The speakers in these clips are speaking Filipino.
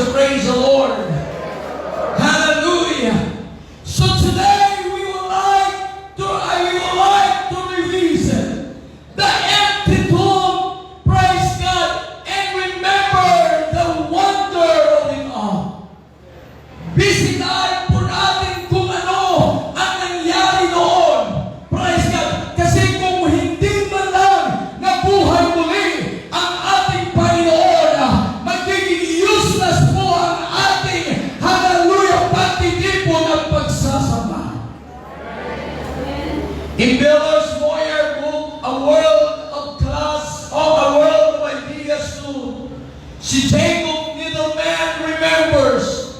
say, praise the Lord. Hallelujah. So today we would like to revisit the empty tomb, praise God, and remember the wonder of it all. Bisigan po natin kung ano ang nangyari noon, praise God, kasi kung hindi man lang nabuhay muli ang ating Panginoon, magiging useless po ang ating, hallelujah, pagtitipon ng pagsasamba. In Miller's Moyer book, A World of Class, or A World of Ideas 2, si Jacob Needleman remembers.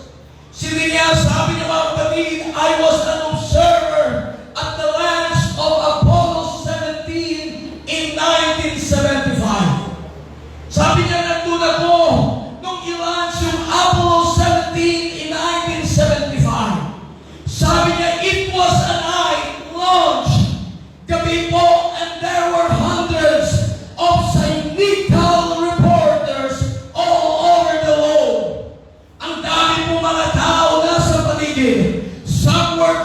Sabi niya mga kapatid, I was an observer at the launch of Apollo 17 in 1975. Sabi niya, nandun ako nung i-launch yung Apollo 17 in 1975. Sabi niya, it was a night launch. Gabi po, and there were hundreds of cynical reporters all over the world. Ang dami po mga tao nasa paligid. Some were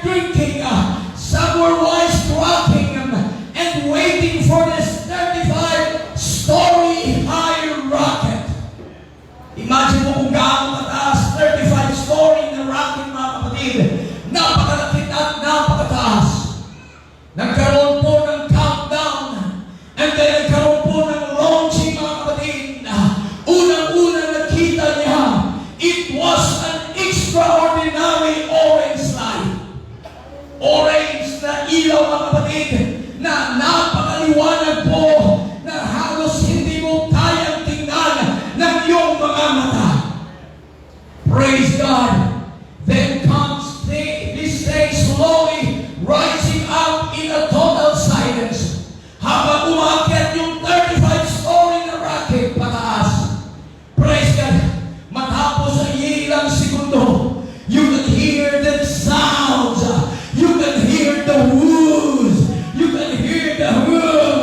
drinking, some were wisecracking, and waiting for this 35-story high rocket. Imagine mo kung gaano kataas, 35-story na rocket, mga kapatid. Napakalaki at napakataas. Nagkaroon po ng countdown, and then nagkaroon po ng launching, mga kapatid. Unang-una nakita niya, it was an extraordinary orange light. Orange na ilaw, mga kapatid, na napakaliwanag po, na halos hindi mo kayang tingnan ng iyong mga mata. Praise God. Then comes this thing slowly rising up in a total silence. Habang umakyat yung 35-story na rocket pataas. Praise God. Matapos ang ilang segundo, you can hear the sounds, you can hear the woos, you can hear the hum,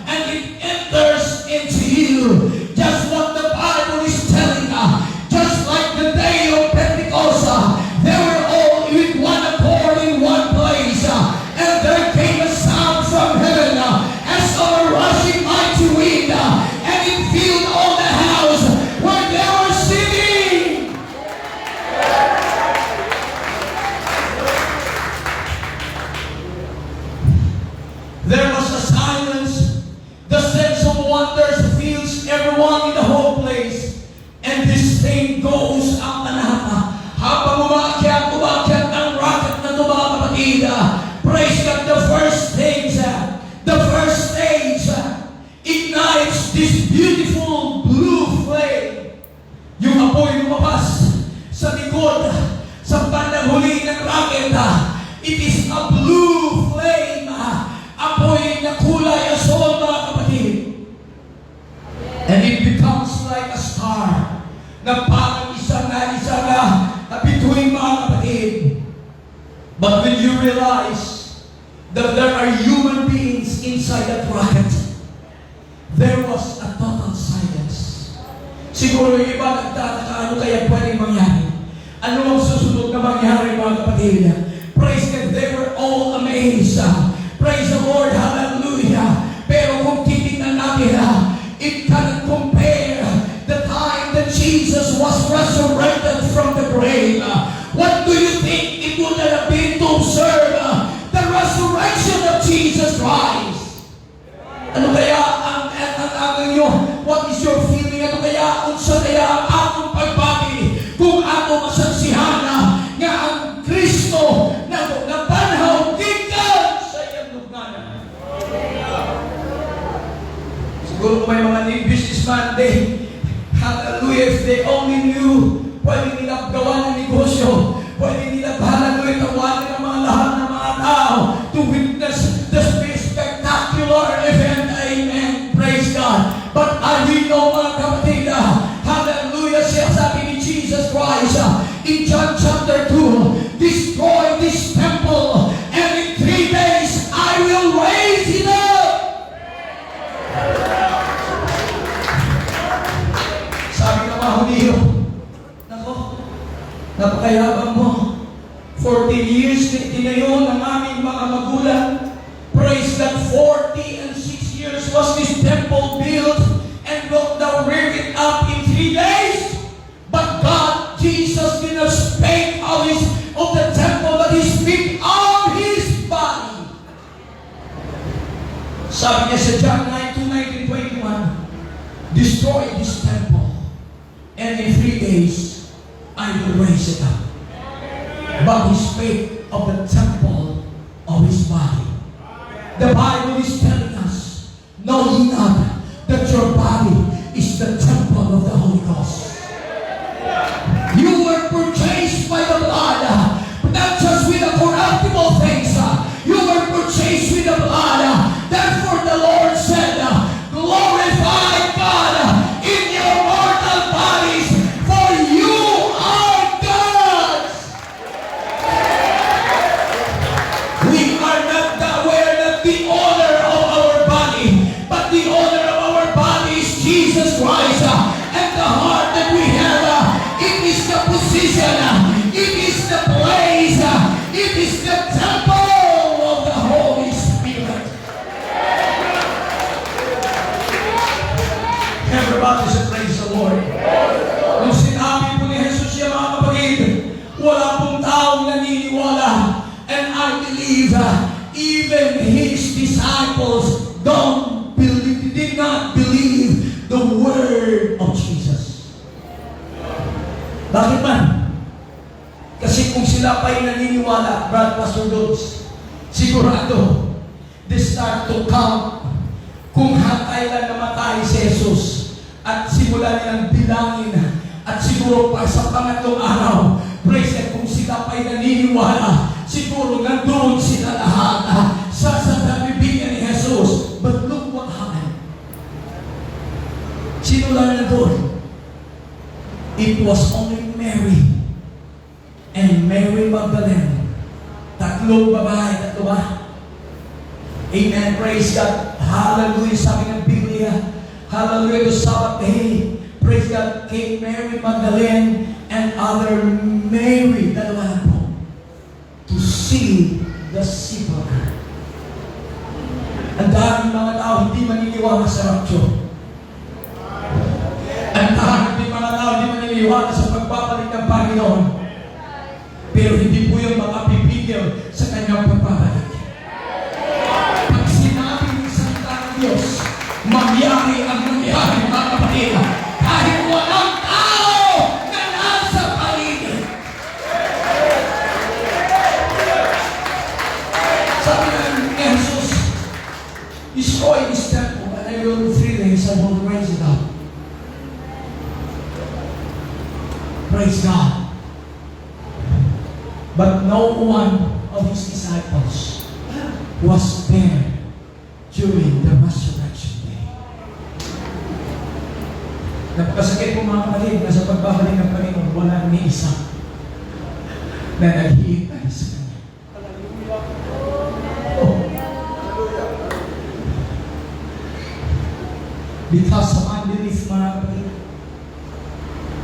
and it enters into you. Just what the Bible is telling us. Just like the day of Pentecost, they were all with one accord in one place, and there came a sound from heaven as of a rushing mighty wind, and it filled all the house where they were singing. There was a silence. The sense of wonder fills everyone in the whole place. And this thing goes up and up. Habang umakyat ang rocket na ito, mga kapatid. Praise God, the first stage ignites this beautiful blue flame. Yung apoy lumabas sa likod, sa bandang huli ng rocket. It is a blue flame. Apoy na kulay asol, mga kapatid. And it becomes like a star na parang isang bituin, mga kapatid. But when you realize that there are human beings inside that rocket, there was a total silence. Siguro yung iba nagtataka, ano kaya pwedeng mangyari? Ano ang susunod na mangyari, mga kapatid? Praise God, they were all amazed. Praise the Lord, hallelujah. Pero kung titignan natin, it cannot compare the time that Jesus was resurrected from the grave. What do you think it would have been to observe the resurrection of Jesus Christ? Ano kaya ang inyo? What is your feeling? Ano kaya, unsa kaya ang atong pagbati kung ato masaksihan nga ang Kristo na banhaw gikan sa iyang lugnanan? Siguro may mga new businessman, hallelujah, if they only knew, pwede nila gawa ng negosyo, pwede nila hallelujah, tawanan ng mga lahat ng mga tao to witness this spectacular event. Amen. Praise God. But we know, mga kapatid, hallelujah, siya sabi ni Jesus Christ in John chapter 2, destroy this temple, and in 3 days I will raise it up. Sabi ng mga Hudiyo, Napakayabang mo. 14 years tinayo ng aming mga magulang. Praise God, 40 and 6 years was this temple built, and thou reared it up in 3 days. But God, Jesus did not speak of the temple, but He speak of His body. Sabi niya sa John 9:19-21, destroy this temple, and in 3 days, I will raise it up. But He spake of the temple of His body. The Bible is telling us, know ye not that your body is the temple of the Holy Ghost. You were purchased by the blood, but not just with the corruptible things. You were purchased with the blood. Therefore the Lord said, glorify God in your mortal bodies, for you are God's. We are not the owner of our body, but the owner of our body is Jesus Christ. And the heart that we have, it is the position, it is the place, it is the temple of the Holy Spirit. Everybody say praise the Lord. Nung sinabi po ni Jesus siya, mga kapatid, wala pong taong naniniwala. And I believe even His disciples did not believe the word of Jesus. Bakit man? Kasi kung sila pa'y naniniwala, Brad Pastor Dodds, sigurado, they start to count kung kailan namatay si Jesus at simula nilang bilangin at siguro pa sa pangatlong araw, praise God, kung sila pa'y naniniwala, siguro nandun sila lahat sa bibigyan ni Jesus. But look what happened. Sino lang nandun? It was only Mary and Mary Magdalene. Tatlong babae, tatlo ba? Amen. Praise God. Hallelujah. Sabi ng Biblia. Hallelujah. The Sabbath day. Praise God. Came Mary Magdalene and other Mary. Dalawa na po. To see the sepulchre. Ang daming mga tao hindi maniniwala sa rapture. Ang daming mga tao hindi maniniwala sa pagbabalik ng Panginoon. Pero hindi po yung makapipigil sa kanyang pagbabalik. Pag sinabi ng salita ng Diyos, mangyari ang mangyari, mga kapatid, kahit walang tao na nasa paligid. Sabi ng Jesus, destroy this temple, and I will in 3 days I will raise it up. Praise God. But no one of His disciples was there during the resurrection day. Napakasakit po mga kapatid na sa pagbabalik ng Panginoon, wala ni isa na naghihintay sa Kanya. Oh. Because of unbelief, mga kapatid.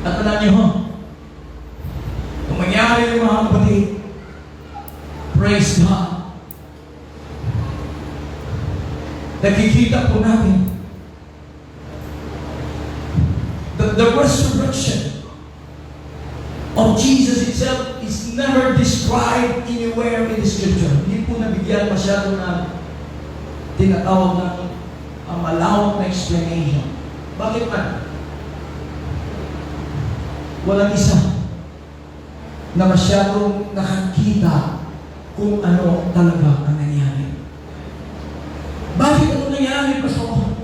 At alam niyo ho, kung mangyari yung mga kapatid, praise God. Nakikita po natin the resurrection of Jesus itself is never described anywhere in the Scripture. Hindi po nabigyan masyado na tinatawag ng malawak na explanation. Bakit man? Walang isa na masyadong nakakita kung ano talaga ang nangyari. Bakit ano nangyari, Pastor?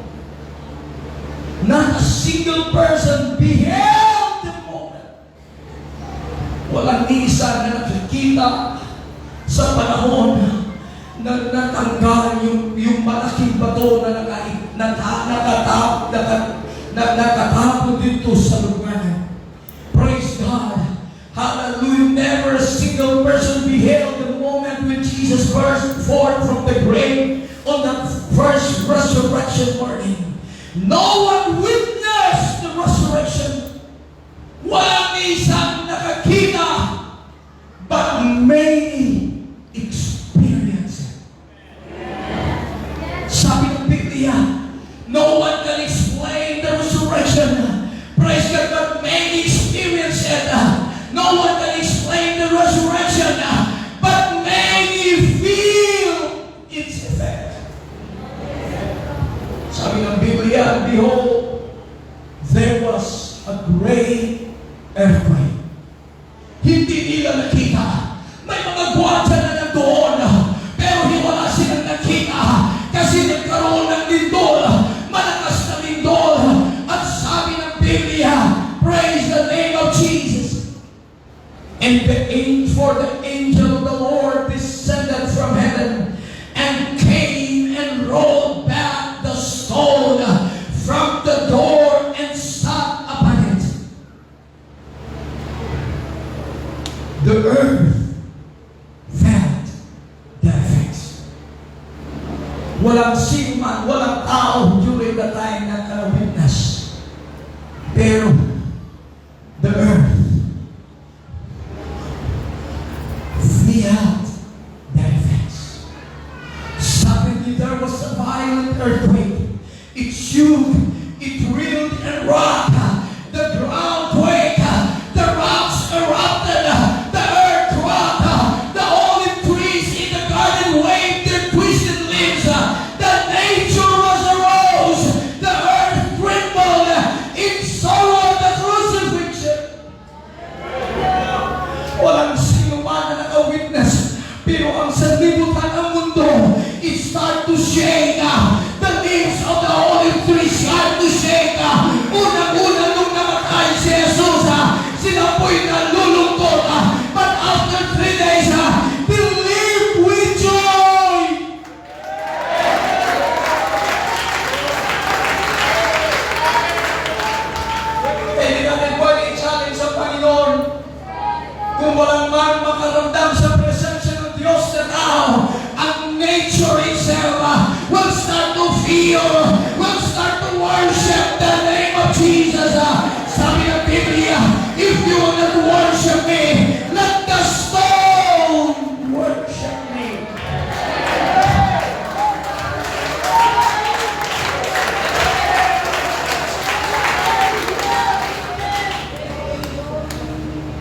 Not a single person beheld the moment. Walang isa na nakikita sa panahon na natanggal yung malaking bato na nakatapon dito sa lugar. Praise God. Hallelujah. Never a single person beheld the moment when Jesus burst forth from the grave on that first resurrection morning. No one witnessed the resurrection. Walang isang nakakita a great earthquake. Hindi nila nakita. May mga gwardiya na nandoon, pero wala silang nakita kasi nagkaroon ng lindol, malakas na lindol. At sabi ng Biblia, praise the name of Jesus. And for the angel of the Lord descended from heaven and came and rolled back the stone from the door and sat upon it. The earth felt the effects. Walang sinuman, walang tao during the time na witness. Pero the earth felt the effects. Suddenly there was a violent earthquake. It shook, it reeled and rocked. The ground quaked, the rocks erupted, the earth rocked, the olive trees in the garden waved their twisted leaves. The nature was arose, the earth trembled in sorrow of the crucifixion. Walang sino man na naka-witness, pero ang sanlibutan ng mundo, it start to shake. The leaves of the olive tree start to shake. Unang-una nung namatay si Jesus, sila po'y nalulungkot. But after 3 days, they live with joy. Hindi natin pwede i-challenge sa Panginoon kung walang man makaramdam sa presensya ng Diyos na tao. Ang nature itself will start to feel, will start to worship the name of Jesus. Sabi ng Biblia, if you will not worship me, let the stone worship me.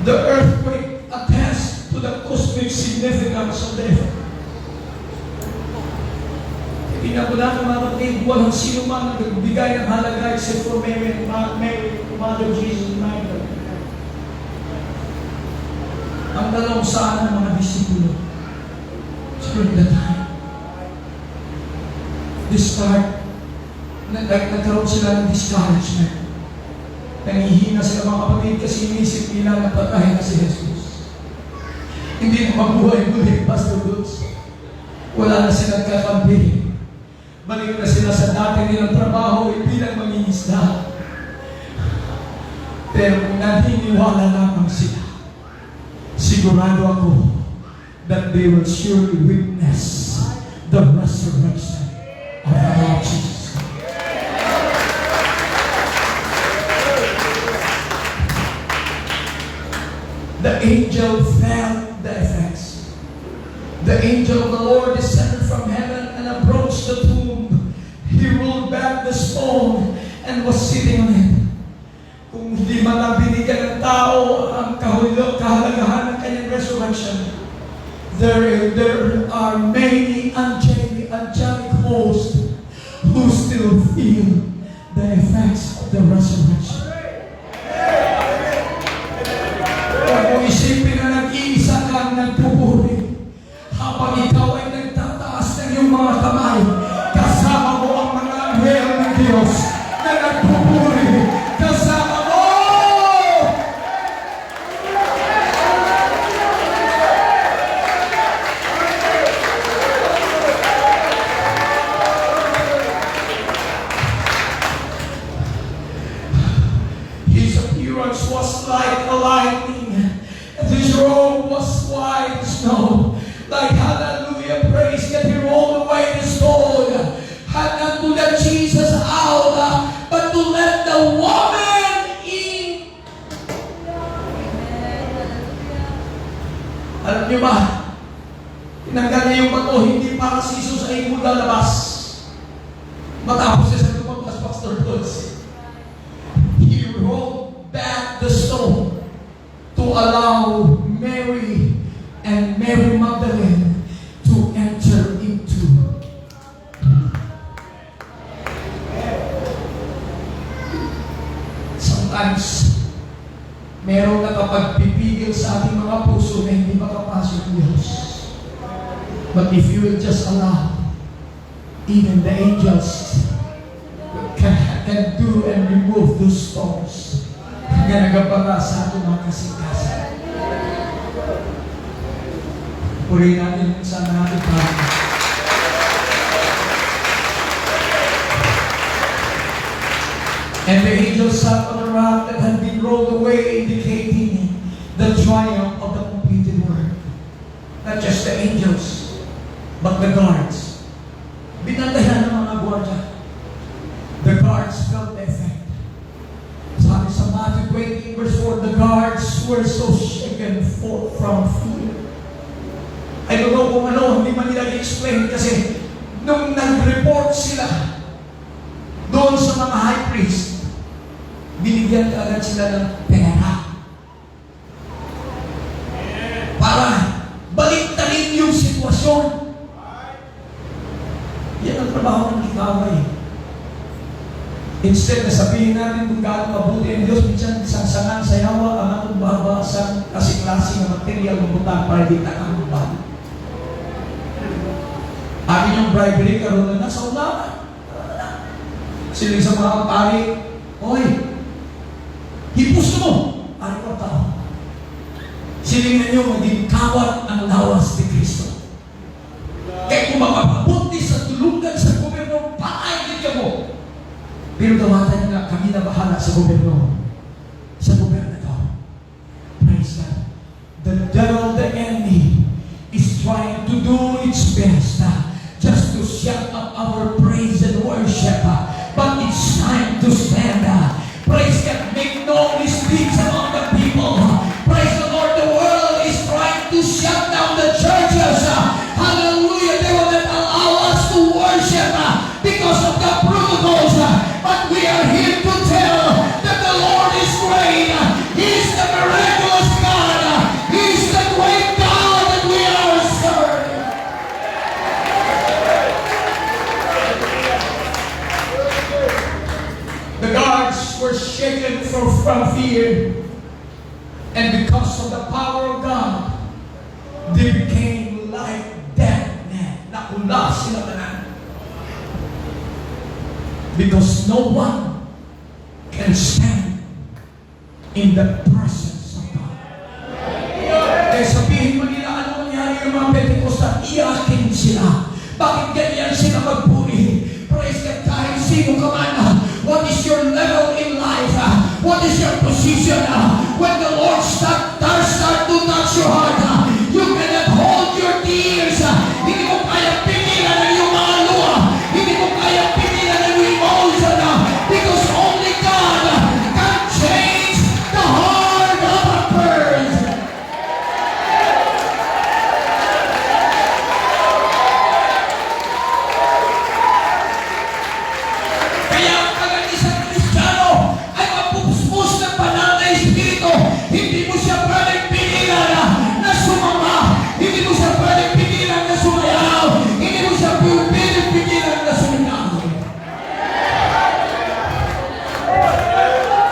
The earthquake attests to the cosmic significance of the event. Tingnan ko na mga kapatid, walang sino man nagbigay ng halaga except for Mary, Mother Jesus, Mother. Ang dalawang saan ng mga disipulo during the time. They start, nagkaroon sila ng discouragement. Nangihina sila mga kapatid kasi inisip nila na patay na si Jesus. Hindi na mabuhay muli, Pastor Dutz. Wala na silang kakampi. Balik na sila sa dati nilang trabaho bilang mangingisda. Pero kung naniniwala lamang sila, sigurado ako that they will surely witness the resurrection of our Lord Jesus. The angel felt the effects. The angel of the Lord descended from heaven and approached the tomb. He rolled back the stone and was sitting on it. Kung hindi man lang binigyan ng tao ang kahalagahan ng kanyang resurrection, there are many angelic hosts who still feel the effects of the resurrection. Kung isipin na nag-iisa kang nagpupuri, habang ikaw ay nagtataas ng iyong mga kamay, kasama mo ang mga anghel ng Diyos na nagpupuri. Kasama mo! His appearance was like a lightning. His robe was white as snow. Like hallelujah, praise God, he rolled away the stone. Had not to let Jesus out, but to let the woman in. Alam niyo ba? Tinanggal niya yung bato, hindi para si Jesus ay lalabas. Matapos siya sa lumabas, Pastor Dutz. He rolled back the stone to allow Mary and Mary Magdalene to enter into. Sometimes merong nakapagpipigil sa ating mga puso na hindi makapasok ng Diyos. But if you will just allow, even the angels can do and remove those stones na nagabara sa ating mga kasikasan. Purihin natin sa natin Panginoon. And the angels sat on a rock that had been rolled away, indicating the triumph of the completed work. Not just the angels, but the guards. Binantayan ng mga gwardiya. The guards felt the effect. Sabi sa Matthew 20 verse 4, the guards were so shaken from fear. I don't know kung ano, hindi man nila i-explain kasi nung nag-report sila doon sa mga high priest, binigyan agad sila ng pera para baliktarin yung sitwasyon. Yan ang trabaho ng ikaway. Instead na sabihin natin kung gaano mabuti ang Diyos, minsan sangsangan sa yawa ang atong baba sa kasi-klase ng material ng butang para di takang baba. Akin yung bribery karoon na nasa ulaman. Siling sa mga pari, oy, hipos mo, pari ko tao. Siling na nyo maging kawat ang lawas ni Kristo. Kaya kung makapabuti sa tulungan sa gobyerno, pakainin ka mo. Pero dawatan nga, kami na bahala sa gobyerno. Sa gobyerno ito. Praise God. The devil, the enemy, is trying to do its best just to shut up our praise and worship. But it's time to stand. Praise God. Make no mistakes among the people. Praise the Lord. The world is trying to shut down the churches. Hallelujah. They will not allow us to worship because of the protocols. But we are here to tell that the Lord is great. He's the miraculous God. He's the great God that we are serving. The guards were shaken from fear, and because of the power of God, they became like dead men. Nakula sila tanan. Because no one can stand in the presence of God. Kaya sabihin mo nila, ano nangyari yung mga Pentecostal? Iyakin sila. Bakit ganyan sila magpuri? Praise God, kahit sino ka man. What is your level in life? What is your position? When the Lord start to touch your heart, you cannot hold your tears. Hindi mo kaya pigilan ang iyong mga luha. Hindi mo kaya pigilan ang iyong emotion. Because only God can change the heart of a person. Kaya ang isang Kristiyano ay mapupuspus ng banal na Espiritu. Hindi mo siya pwedeng pigilan na sumama. Hindi mo siya pwedeng pigilan na sumayaw. Hindi mo siya pwedeng pigilan na suminaw.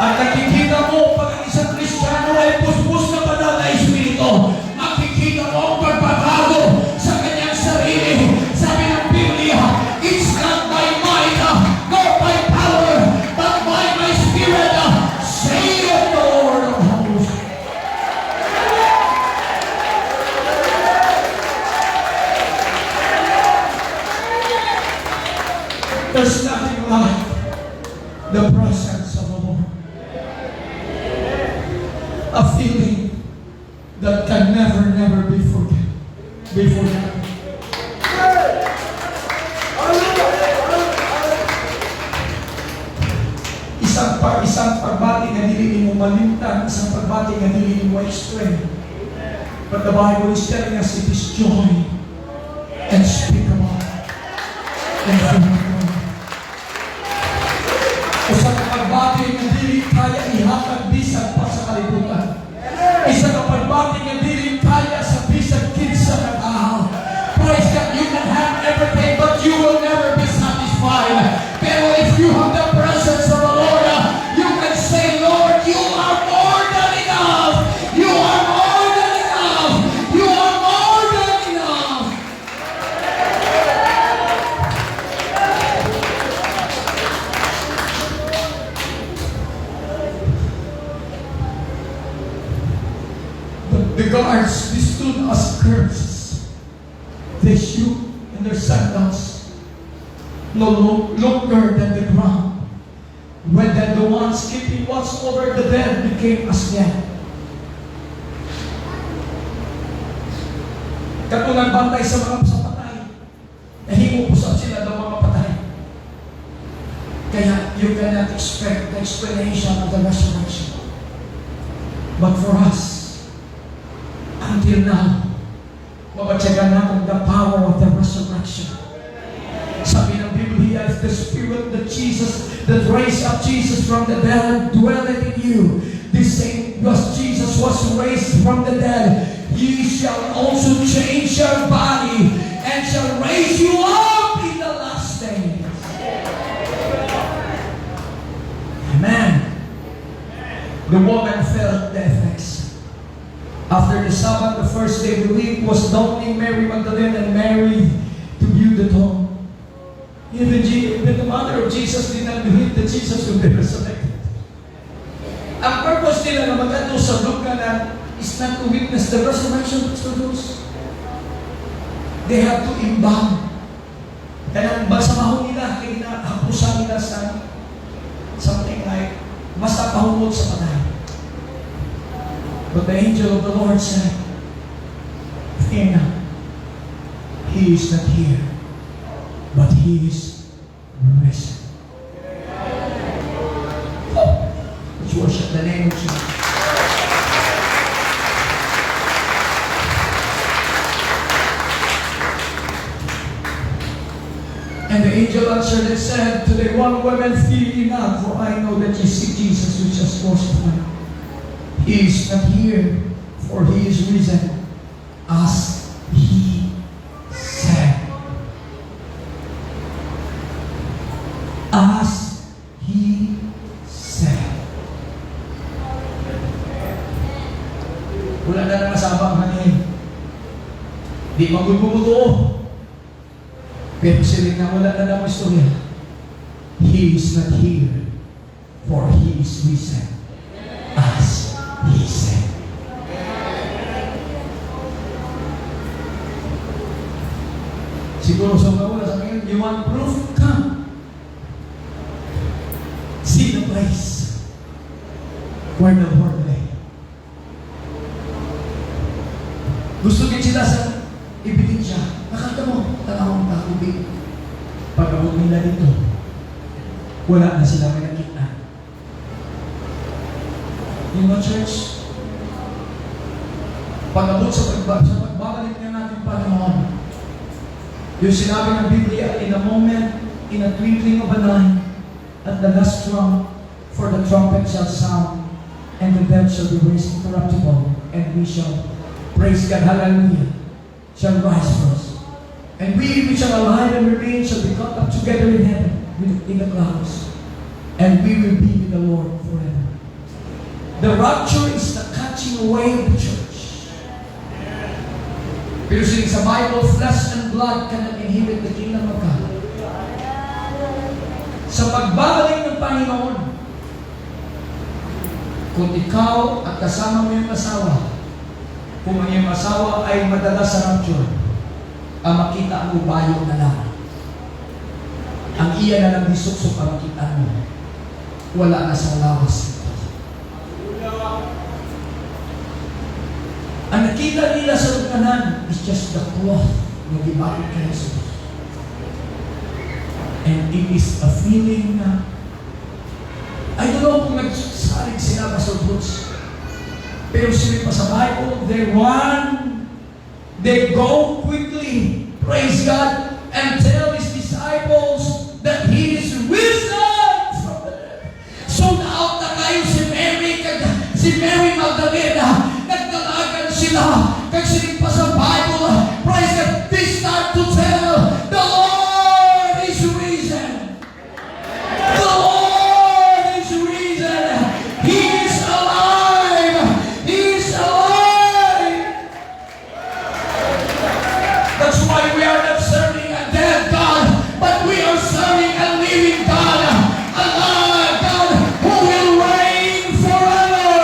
At nakikita mo pag ang isang Kristiyano ay puspos ng banal na Espiritu, makikita mo ang pagbabago sa kanyang sarili. Sabi ng Biblia, it's not by might nor by power, but by my Spirit, saith the Lord of hosts. There's nothing like the presence of the Lord. A feeling that can never be forgotten. Isang pagbati na dili mo malimtan, isang pagbati na dili mo explain. But the Bible is telling us it is joy unspeakable and full. Isang pagbati na dili kaya ihatag bisag pa sa kalibutan. Isang pagbati na dili kaya sa bisag kinsa na tao. Praise God, you can have everything but you will never be satisfied. Pero if you have the presence of the Lord, you can say, Lord, you are more than enough. The guards, they stood as curses. They shook in their sandals, no longer than the ground. When then the ones keeping watch over the dead became as dead. Katulad bantay sa mga patay, nahimupusap sila ng mga patay. Kaya you cannot expect the explanation of the resurrection. But for us, until now, mabatyagan natin the power of the resurrection. Sabi ng Biblia, if the Spirit that raised up Jesus from the dead dwelleth in you, the same as Jesus was raised from the dead, He shall also change your body and shall raise you up in the last days. Amen. The woman felt the effects. After the Sabbath, the first day of the week, was dawning, Mary Magdalene and Mary to view the tomb. Even the mother of Jesus did not believe that Jesus would be resurrected. Ang purpose nila na magkano sa lugar na is not to witness the resurrection of those. They have to embalm. Kaya ang basamahon nila, kinahapusan nila sa something like basta pahumot sa patay. But the angel of the Lord said, fear not, He is not here, but He is risen. Oh, let's worship the name of Jesus. And the angel answered and said to the one woman, fear ye not, for I know that ye seek Jesus which has crucified. He is not here, for He is risen, as He said. As He said. Wala na nakasabang hanin. Di magbubuto. Pero sila na wala na naman istorya. He is not here, for He is risen, as He said. Siguro sa mga wala sa ngayon, you want proof? Come. See the place where the Lord lay. Gusto din sila sa ebidensya. Nakita mo, tanawang kakubig. Pag-abot nila dito, wala na sila may nakita. You know, church, pag-abot sa pagbabalik niya natin Panginoon, yung sinabi ng Biblia, in a moment, in a twinkling of an eye, at the last trump, for the trumpet shall sound, and the dead shall be raised incorruptible, and we shall, praise God, hallelujah, shall rise first. And we which are alive and remain shall be caught up together in heaven, in the clouds, and we will be with the Lord forever. The rapture is the catching away of the church. Pero sa Bible, flesh and blood cannot inherit the kingdom of God. Sa pagbabalik ng Panginoon, kung ikaw at kasama mo yung asawa, kung ang iyong asawa ay madalas sa rapture, ang makita mo bayo na lang. Ang iya na lang disuksok ang makita mo. Wala na sa lawas. Ang nakita nila sa lukanan is just the cloth na gibakit kay Jesus. And it is a feeling na, I don't know kung nagsasalig sila sa Bruce, pero sila pa sa Bible, they go quickly, praise God, and tell His disciples that He is risen from the dead. So naot na kayo si Mary Magdalena, nagdalagan sila, kag sila pa sa Bible, praise God, they start to tell, the Lord is risen. The Lord is risen. He is alive. He is alive. That's why we are not serving a dead God, but we are serving a living God, a live God who will reign forever.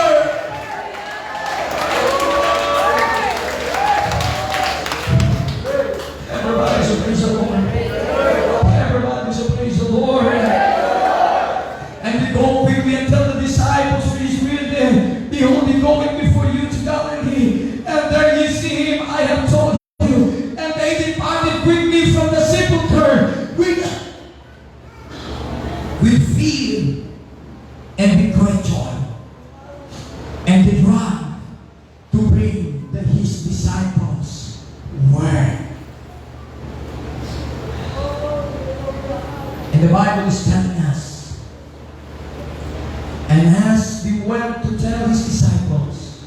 and did run to bring his disciples word. And the Bible is telling us, and as he went to tell his disciples,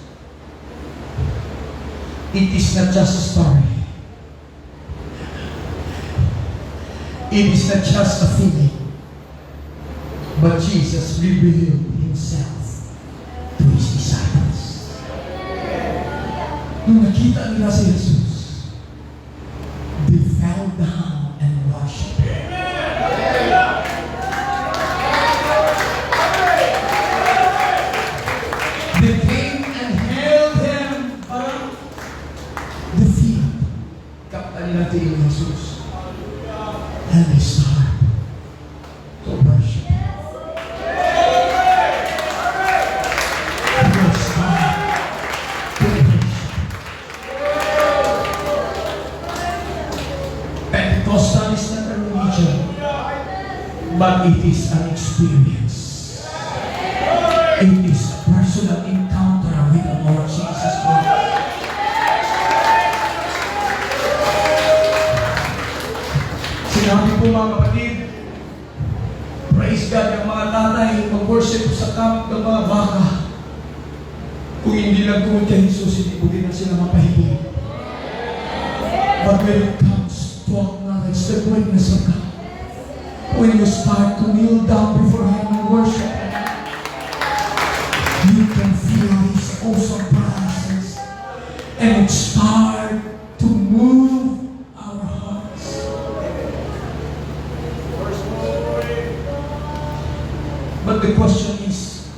it is not just a story. It is not just a feeling. But Jesus revealed himself to his disciples. Nung nakita nila si Jesus, they fell down and worshiped him. They came and held him, parang the field. Kapta nila tiyo Jesus. And they started to worship him. Pentecostal is not a religion, but it is an experience. It is a personal encounter with the Lord Jesus Christ. Sinabi po mga kapatid, praise God, yung mga tatay mag-worship sa camp ng mga baka. Kung hindi lang tungkol kay Jesus, hindi po din na sila mapahilig. But when it comes to acknowledge the greatness of God, when you start to kneel down before Him and worship Him, you can feel His awesome presence, and it start to move our hearts. But the question is,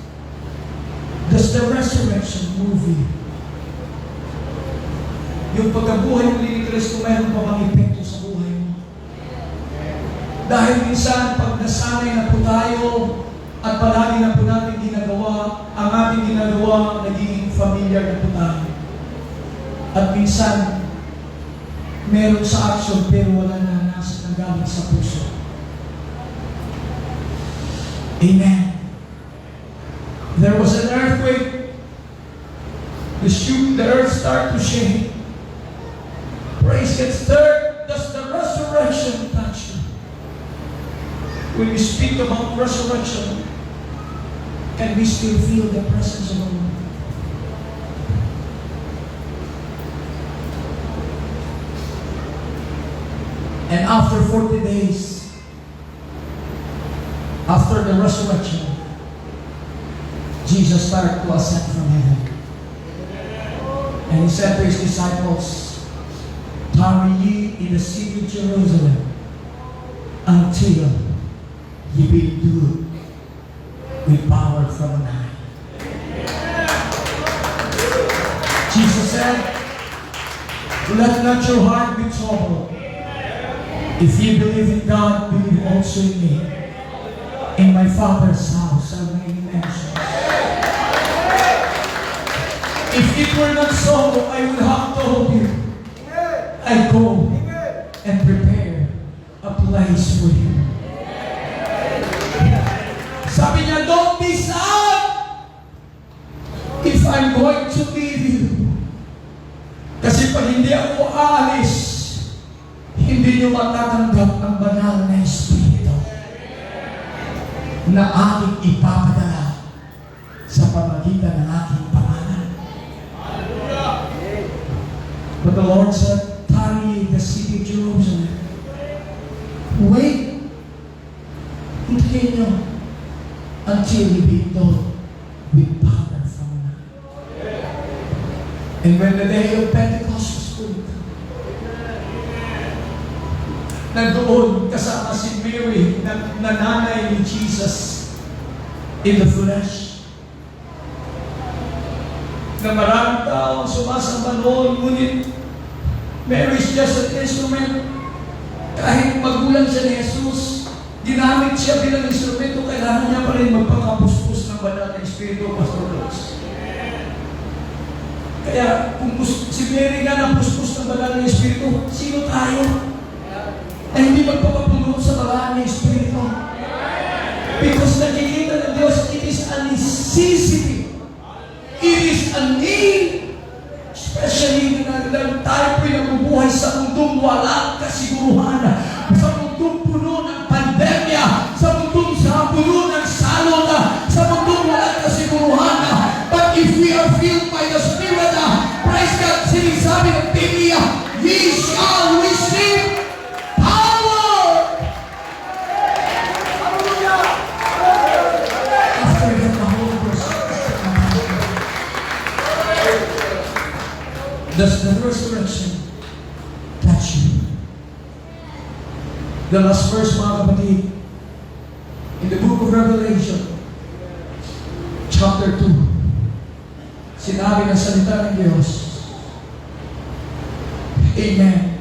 does the resurrection move you? Yung pagkabuhay muli ni Kristo, mayroon pa bang epekto sa buhay mo? Dahil minsan, pag nasanay na po tayo at palagi na po natin ginagawa, ang ating ginagawa, nagiging familiar na po tayo. At minsan, meron sa action pero wala na nasa nagaling sa puso. Amen. There was an earthquake. The earth started to shake. Praise God. Third, does the resurrection touch you? When we speak about resurrection, can we still feel the presence of the Lord? And after 40 days, after the resurrection, Jesus started to ascend from heaven. And He said to His disciples, tarry ye in the city of Jerusalem until ye be endued with power from on high. Jesus said, let not your heart be troubled. If ye believe in God, believe also in me. In my Father's house are many mansions. If it were not so, I would have told you, I go and prepare a place for you. Sabi niya, don't be sad if I'm going to leave you. Kasi pag hindi ako aalis, hindi niyo matatanggap ang banal na Espiritu na aking ipapadala sa pamagitan ng aking pangalan. But the Lord said, tarry in the city of Jerusalem. Wait. Hintayin nyo until you be endued with power from on high. And when the day of Pentecost was full, nandoon kasama si Mary, na nanay ni Jesus in the flesh. Na maraming tao ang sumasamba noon, ngunit Mary is just an instrument. Kahit magulang siya ni Jesus, ginamit siya bilang instrumento, kailangan niya pa rin magpakapuspos ng banal na Espiritu, Pastor Ross. Kaya kung si Mary nga napuspos ng banal na Espiritu, sino tayo? Na hindi magpapapuno sa banal na Espiritu. Because nakikita ng Diyos, it is a necessity. It kasiguruhan, sa mundong puno ng pandemya, sa mundong puno ng salot, sa mundong walang kasiguruhan. But if we are filled by the Spirit, praise God, sinasabi ng Biblia, ye shall receive power. After that, the Holy Ghost. Does the resurrection touch you? The last verse, mga kapatid, in the book of Revelation, chapter 2, sinabi ng salita ng Diyos, Amen.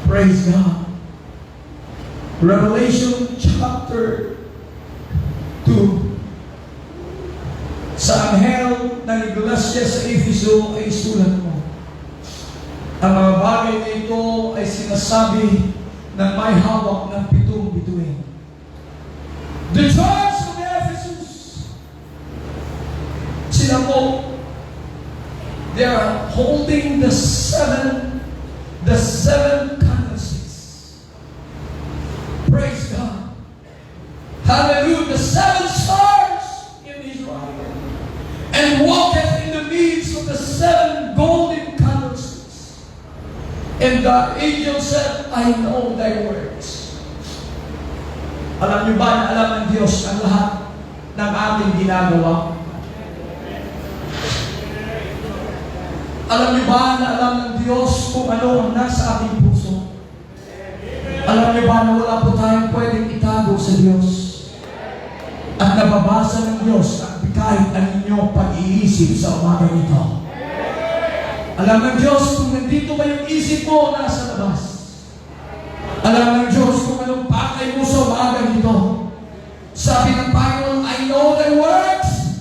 Praise God. Revelation chapter 2, sa anghel ng iglesia sa Efeso ay sulat mo. Ang mga bagay na ito ay sinasabi ng may hawak ng 7 bituin. The church of Ephesus, sila po, they are holding the seven candlesticks. Praise God. Hallelujah. The 7 stars in Israel. And walketh in the midst of the 7 golden candlesticks. And the angel said, I know thy works. Alam niyo ba na alam ng Diyos ang lahat ng ating ginagawa? Alam niyo ba na alam ng Diyos kung ano ang nasa ating puso? Alam niyo ba na wala po tayong pwedeng itago sa Diyos? At nababasa ng Diyos at kahit ang inyong pag-iisip sa umaga nito. Alam ng Diyos kung nandito ba yung isip mo nasa labas. Alam ng Diyos kung anong pakay mo sa umaga nito. Sabi ng Bible, I know thy works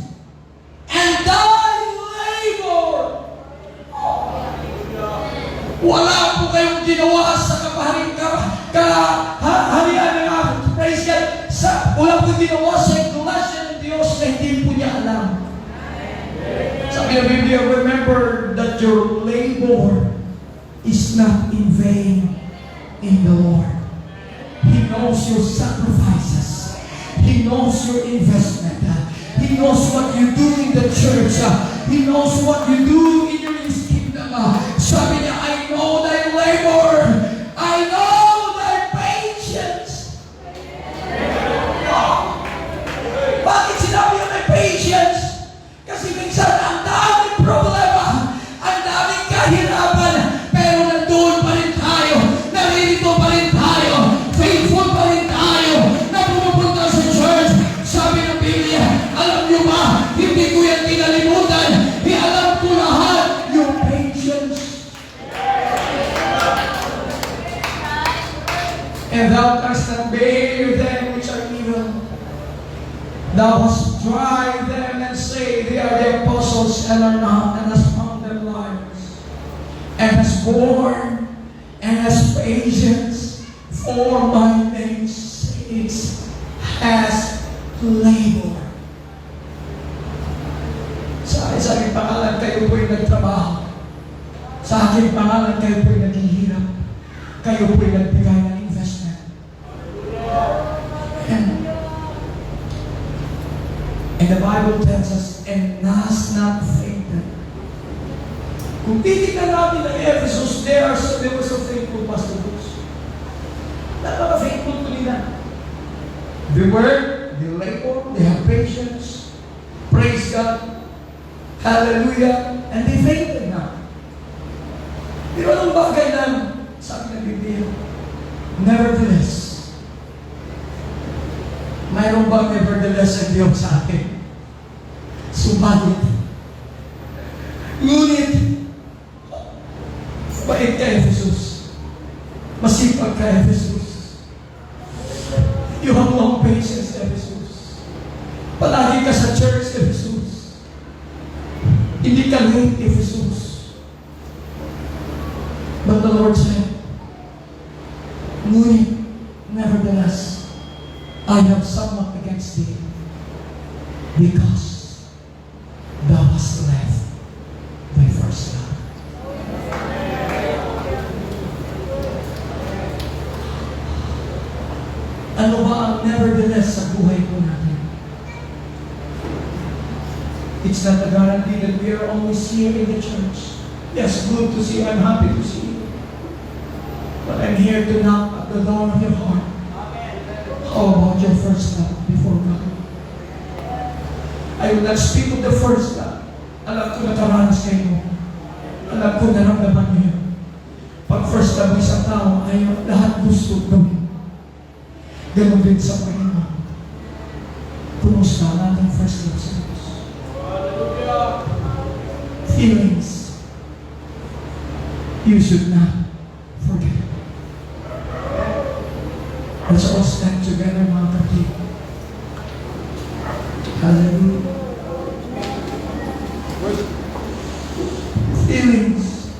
and thy labor. Wala po kayong ginawa sa kaharian ng aking praise God. Wala po ginawa sa iglesia ng Diyos na hindi po niya alam. Sabi ng Biblia, remember that your labor is not in vain in the Lord. He knows your sacrifices. He knows your investment. He knows what you do in the church. He knows what you do in your kingdom. Sabi niya, I know thy labor. I know thy patience. Bakit sinabi yung may patience? Kasi minsan ang daming problema, ang daming kahirapan, pero nandun pa rin tayo, naririto pa rin tayo, faithful pa rin tayo, na pumupunta sa church. Sabi ng Biblia, alam niyo ba, hindi ko yan kinalimutan, alam ko lahat yung patience. And thou canst not bear them which are evil. Thou hast tried them and say they are the apostles and are not, and hast found them liars, and hast borne and hast patience for my name's sake, has labored. Sa aking pangalan kayo po'y nagtrabaho. Sa aking pangalan kayo po'y naghihirap. Kayo po'y nagbigay ng investment. And the Bible tells us, and has not fainted. Kung titignan natin ang Ephesus, they were so faithful, Pastor Bruce. Napaka-faithful to nila. They work, they labor, they have patience. Praise God. Hallelujah. And they fainted na. Pero anong bagay na, sabi ng Biblia, nevertheless, mayroon bang nevertheless ang Diyos sa akin? Sumalit. Ngunit, bait ka, Ephesus. Masipag ka, Ephesus. You have long patience, Ephesus. Palagi ka sa church, Ephesus. Hindi ka late, Ephesus. But the Lord said, ngunit, nevertheless, I have somewhat against thee, because thou hast left thy first love. It's not a guarantee that we are always here in the church. Yes, good to see you. I'm happy to see you. But I'm here to knock at the door of your heart. How about your first love before God? I will not speak of the first love. Alam ko nakaranas kayo. Alam ko naramdaman niyo. Pag first love ng isang tao, ay lahat gusto gawin. Ganon din sa Panginoon. Kumusta ang ating first love sa Diyos? Feelings. You should not forget. Let's all stand together, mga kapatid. Hallelujah. Feelings.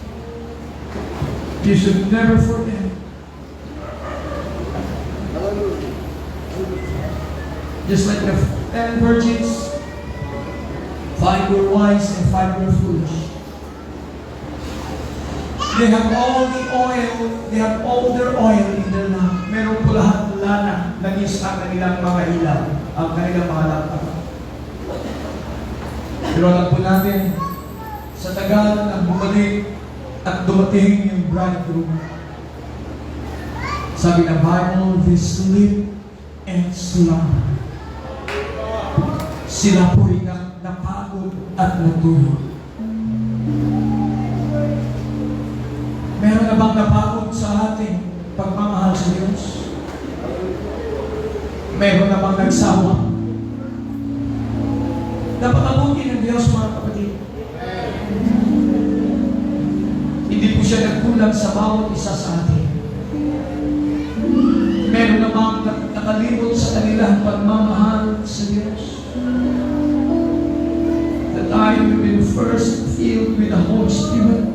You should never forget. Just like the 10 virgins, 5 were wise and 5 were foolish. They have all the oil, they have all their oil in their lamp. Meron po lahat lana, nagis ang kanilang mga ilaw, ang kanilang mga lampag. Pero alam po natin, sa tagal na bumalik at dumating yung bridegroom, sabi ng Bible, they sleep and slumber. Sila po'y napagod at natulog. Meron na bang napagod sa ating pagmamahal sa Diyos? Meron na bang nagsawa? Napakabuti ng Diyos, mga kapatid. Hindi po siya nagkulang sa bawat isa sa atin. Meron na bang nakalibot sa kanilang pagmamahal sa Diyos? The time we've been first filled with the Holy Spirit,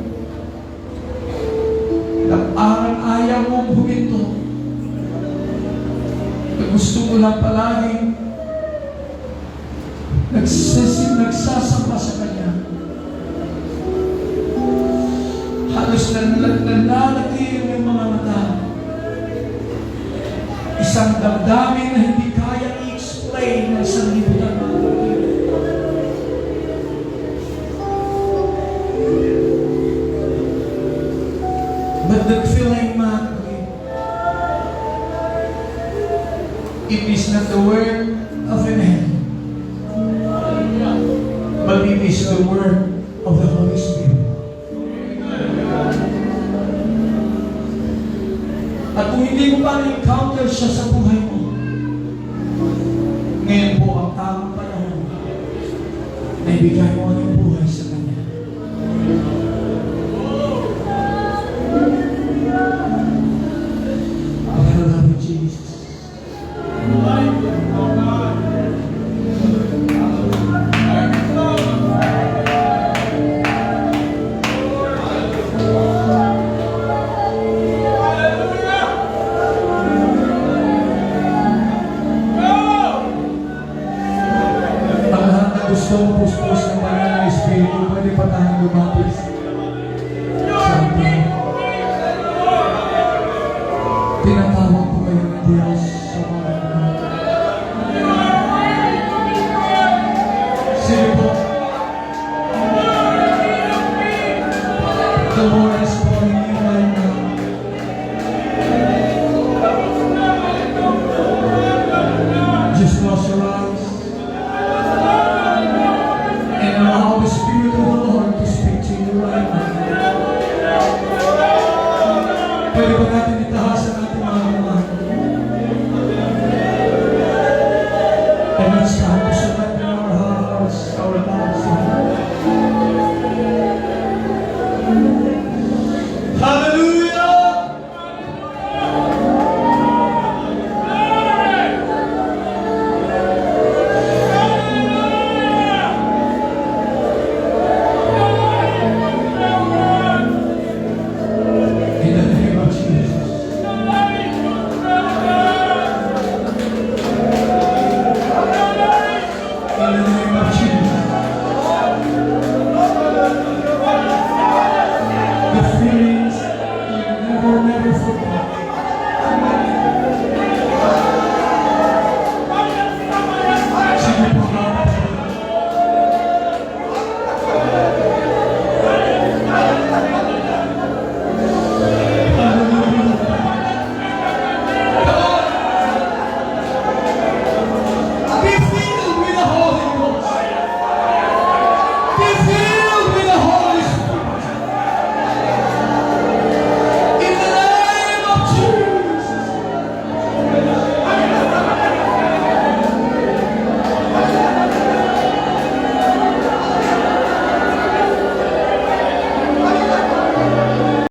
na parang ayaw mong huminto. Na gusto mo lang palaging nagsasamba sa Kanya. Halos nalalaki yung mga mata. Isang damdamin na hindi kaya i-explain ng sanlibutan mga kapatid. But that feeling, mga kapatid, it is not the word of a man, but it is the word of the Holy Spirit. At kung hindi mo pa na-encounter siya sa buhay mo, ngayon po ang tamang panahon na ibigay mo ang iyong buhay sa Kanya. I love you, Jesus. Gusto mo puspos ng banal na Espiritu, pwede pa tayong lumapis.